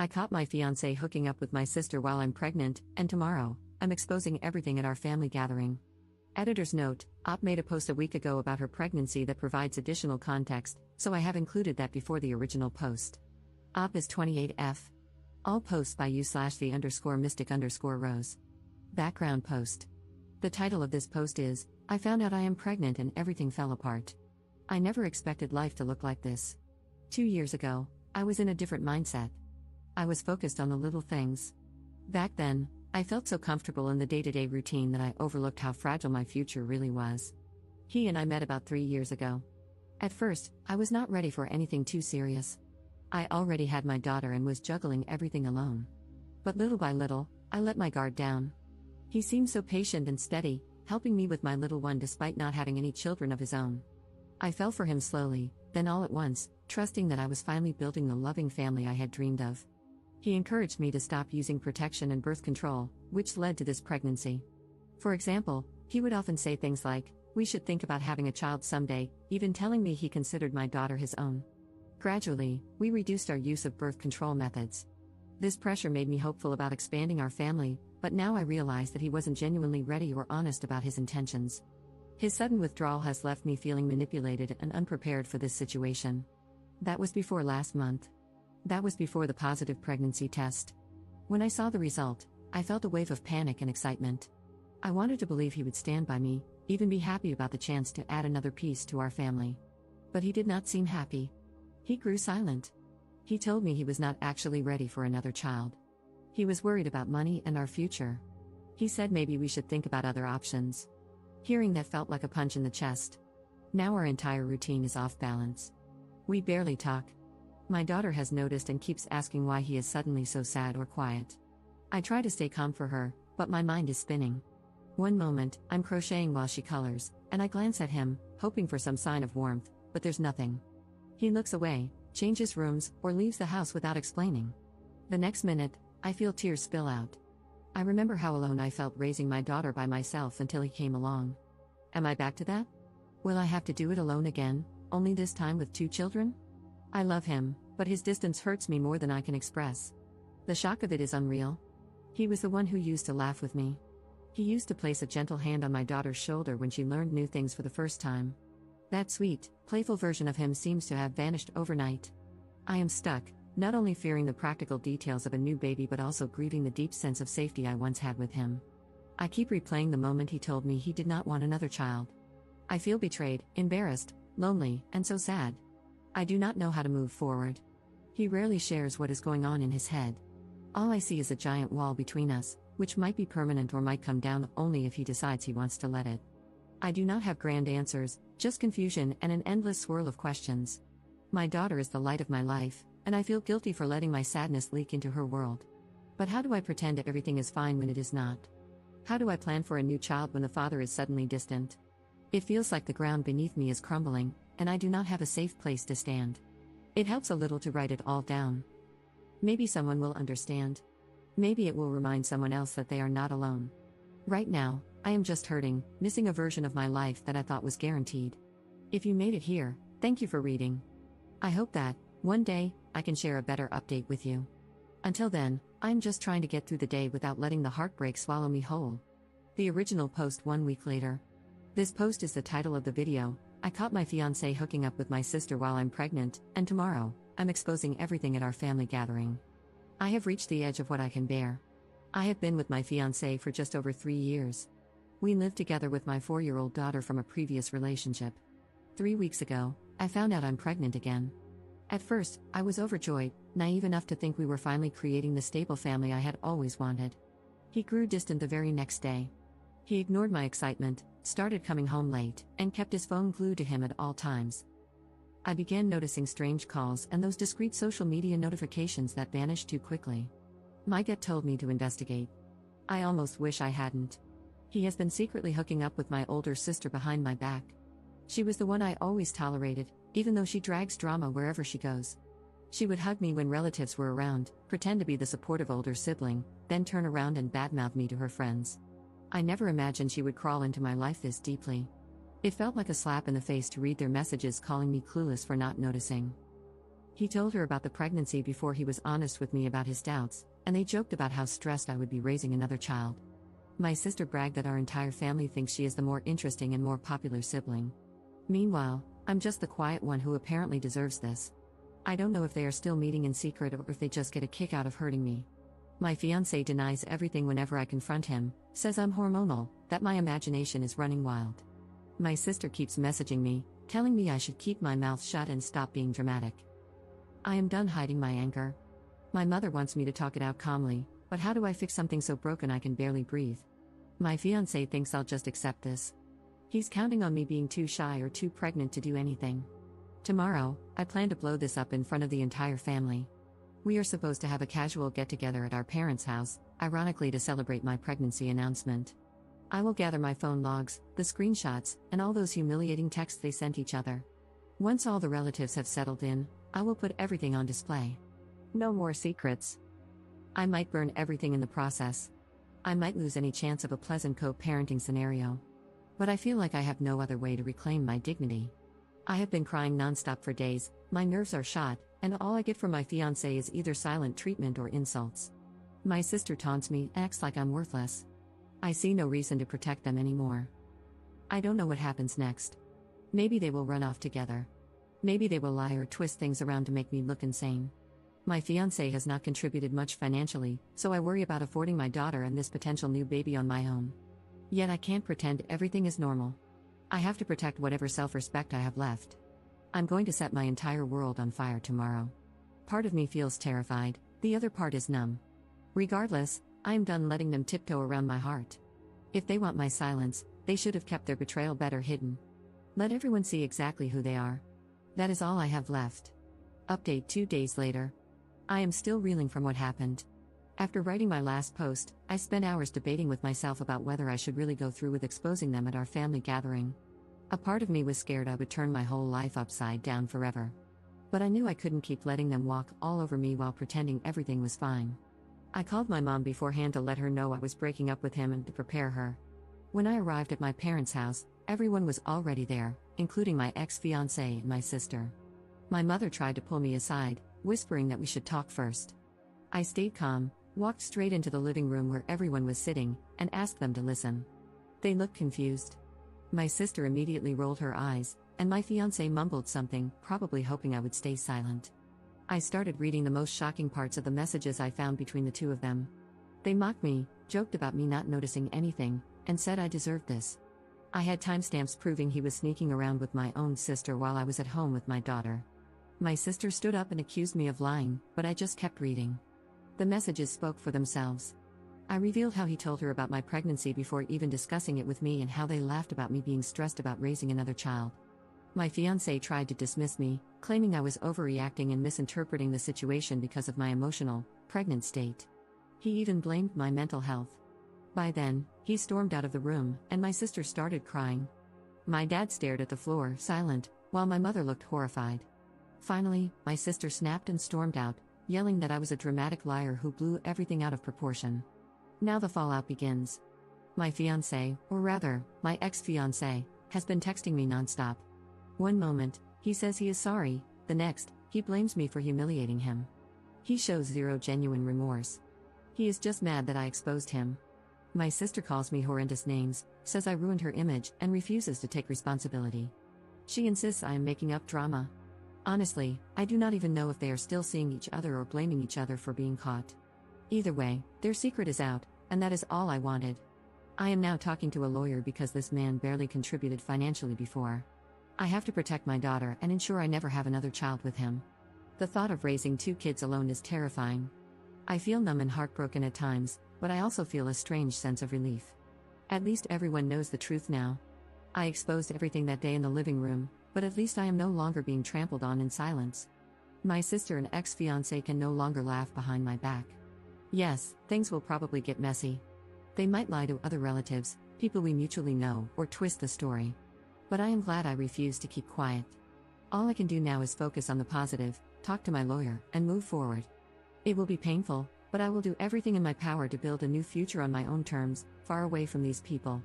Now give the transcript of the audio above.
I caught my fiancé hooking up with my sister while I'm pregnant, and tomorrow, I'm exposing everything at our family gathering. Editor's note: Op made a post a week ago about her pregnancy that provides additional context, so I have included that before the original post. Op is 28F. All posts by you/the_mystic_rose. Background post. The title of this post is, I found out I am pregnant and everything fell apart. I never expected life to look like this. 2 years ago, I was in a different mindset. I was focused on the little things. Back then, I felt so comfortable in the day-to-day routine that I overlooked how fragile my future really was. He and I met about 3 years ago. At first, I was not ready for anything too serious. I already had my daughter and was juggling everything alone. But little by little, I let my guard down. He seemed so patient and steady, helping me with my little one despite not having any children of his own. I fell for him slowly, then all at once, trusting that I was finally building the loving family I had dreamed of. He encouraged me to stop using protection and birth control, which led to this pregnancy. For example, he would often say things like, "We should think about having a child someday," even telling me he considered my daughter his own. Gradually, we reduced our use of birth control methods. This pressure made me hopeful about expanding our family, but now I realize that he wasn't genuinely ready or honest about his intentions. His sudden withdrawal has left me feeling manipulated and unprepared for this situation. That was before last month. That was before the positive pregnancy test. When I saw the result, I felt a wave of panic and excitement. I wanted to believe he would stand by me, even be happy about the chance to add another piece to our family. But he did not seem happy. He grew silent. He told me he was not actually ready for another child. He was worried about money and our future. He said maybe we should think about other options. Hearing that felt like a punch in the chest. Now our entire routine is off balance. We barely talk. My daughter has noticed and keeps asking why he is suddenly so sad or quiet. I try to stay calm for her, but my mind is spinning. One moment, I'm crocheting while she colors, and I glance at him, hoping for some sign of warmth, but there's nothing. He looks away, changes rooms, or leaves the house without explaining. The next minute, I feel tears spill out. I remember how alone I felt raising my daughter by myself until he came along. Am I back to that? Will I have to do it alone again, only this time with 2 children? I love him, but his distance hurts me more than I can express. The shock of it is unreal. He was the one who used to laugh with me. He used to place a gentle hand on my daughter's shoulder when she learned new things for the first time. That sweet, playful version of him seems to have vanished overnight. I am stuck, not only fearing the practical details of a new baby but also grieving the deep sense of safety I once had with him. I keep replaying the moment he told me he did not want another child. I feel betrayed, embarrassed, lonely, and so sad. I do not know how to move forward. He rarely shares what is going on in his head. All I see is a giant wall between us, which might be permanent or might come down only if he decides he wants to let it. I do not have grand answers, just confusion and an endless swirl of questions. My daughter is the light of my life, and I feel guilty for letting my sadness leak into her world. But how do I pretend that everything is fine when it is not? How do I plan for a new child when the father is suddenly distant? It feels like the ground beneath me is crumbling, and I do not have a safe place to stand. It helps a little to write it all down. Maybe someone will understand. Maybe it will remind someone else that they are not alone. Right now, I am just hurting, missing a version of my life that I thought was guaranteed. If you made it here, thank you for reading. I hope that, one day, I can share a better update with you. Until then, I'm just trying to get through the day without letting the heartbreak swallow me whole. The original post 1 week later. This post is the title of the video. I caught my fiancé hooking up with my sister while I'm pregnant, and tomorrow, I'm exposing everything at our family gathering. I have reached the edge of what I can bear. I have been with my fiancé for just over 3 years. We lived together with my 4-year-old daughter from a previous relationship. 3 weeks ago, I found out I'm pregnant again. At first, I was overjoyed, naive enough to think we were finally creating the stable family I had always wanted. He grew distant the very next day. He ignored my excitement, started coming home late, and kept his phone glued to him at all times. I began noticing strange calls and those discreet social media notifications that vanished too quickly. My gut told me to investigate. I almost wish I hadn't. He has been secretly hooking up with my older sister behind my back. She was the one I always tolerated, even though she drags drama wherever she goes. She would hug me when relatives were around, pretend to be the supportive older sibling, then turn around and badmouth me to her friends. I never imagined she would crawl into my life this deeply. It felt like a slap in the face to read their messages calling me clueless for not noticing. He told her about the pregnancy before he was honest with me about his doubts, and they joked about how stressed I would be raising another child. My sister bragged that our entire family thinks she is the more interesting and more popular sibling. Meanwhile, I'm just the quiet one who apparently deserves this. I don't know if they are still meeting in secret or if they just get a kick out of hurting me. My fiancé denies everything whenever I confront him, says I'm hormonal, that my imagination is running wild. My sister keeps messaging me, telling me I should keep my mouth shut and stop being dramatic. I am done hiding my anger. My mother wants me to talk it out calmly, but how do I fix something so broken I can barely breathe? My fiancé thinks I'll just accept this. He's counting on me being too shy or too pregnant to do anything. Tomorrow, I plan to blow this up in front of the entire family. We are supposed to have a casual get-together at our parents' house, ironically to celebrate my pregnancy announcement. I will gather my phone logs, the screenshots, and all those humiliating texts they sent each other. Once all the relatives have settled in, I will put everything on display. No more secrets. I might burn everything in the process. I might lose any chance of a pleasant co-parenting scenario. But I feel like I have no other way to reclaim my dignity. I have been crying nonstop for days, my nerves are shot, and all I get from my fiancé is either silent treatment or insults. My sister taunts me, acts like I'm worthless. I see no reason to protect them anymore. I don't know what happens next. Maybe they will run off together. Maybe they will lie or twist things around to make me look insane. My fiancé has not contributed much financially, so I worry about affording my daughter and this potential new baby on my own. Yet I can't pretend everything is normal. I have to protect whatever self-respect I have left. I'm going to set my entire world on fire tomorrow. Part of me feels terrified, the other part is numb. Regardless, I am done letting them tiptoe around my heart. If they want my silence, they should have kept their betrayal better hidden. Let everyone see exactly who they are. That is all I have left. Update 2 days later. I am still reeling from what happened. After writing my last post, I spent hours debating with myself about whether I should really go through with exposing them at our family gathering. A part of me was scared I would turn my whole life upside down forever. But I knew I couldn't keep letting them walk all over me while pretending everything was fine. I called my mom beforehand to let her know I was breaking up with him and to prepare her. When I arrived at my parents' house, everyone was already there, including my ex-fiancé and my sister. My mother tried to pull me aside, whispering that we should talk first. I stayed calm, walked straight into the living room where everyone was sitting, and asked them to listen. They looked confused. My sister immediately rolled her eyes, and my fiancé mumbled something, probably hoping I would stay silent. I started reading the most shocking parts of the messages I found between the two of them. They mocked me, joked about me not noticing anything, and said I deserved this. I had timestamps proving he was sneaking around with my own sister while I was at home with my daughter. My sister stood up and accused me of lying, but I just kept reading. The messages spoke for themselves. I revealed how he told her about my pregnancy before even discussing it with me and how they laughed about me being stressed about raising another child. My fiancé tried to dismiss me, claiming I was overreacting and misinterpreting the situation because of my emotional, pregnant state. He even blamed my mental health. By then, he stormed out of the room, and my sister started crying. My dad stared at the floor, silent, while my mother looked horrified. Finally, my sister snapped and stormed out, yelling that I was a dramatic liar who blew everything out of proportion. Now the fallout begins. My fiancé, or rather, my ex-fiancé, has been texting me nonstop. One moment, he says he is sorry, the next, he blames me for humiliating him. He shows zero genuine remorse. He is just mad that I exposed him. My sister calls me horrendous names, says I ruined her image, and refuses to take responsibility. She insists I am making up drama. Honestly, I do not even know if they are still seeing each other or blaming each other for being caught. Either way, their secret is out, and that is all I wanted. I am now talking to a lawyer because this man barely contributed financially before. I have to protect my daughter and ensure I never have another child with him. The thought of raising 2 kids alone is terrifying. I feel numb and heartbroken at times, but I also feel a strange sense of relief. At least everyone knows the truth now. I exposed everything that day in the living room, but at least I am no longer being trampled on in silence. My sister and ex-fiancé can no longer laugh behind my back. Yes, things will probably get messy. They might lie to other relatives, people we mutually know, or twist the story. But I am glad I refused to keep quiet. All I can do now is focus on the positive, talk to my lawyer, and move forward. It will be painful, but I will do everything in my power to build a new future on my own terms, far away from these people.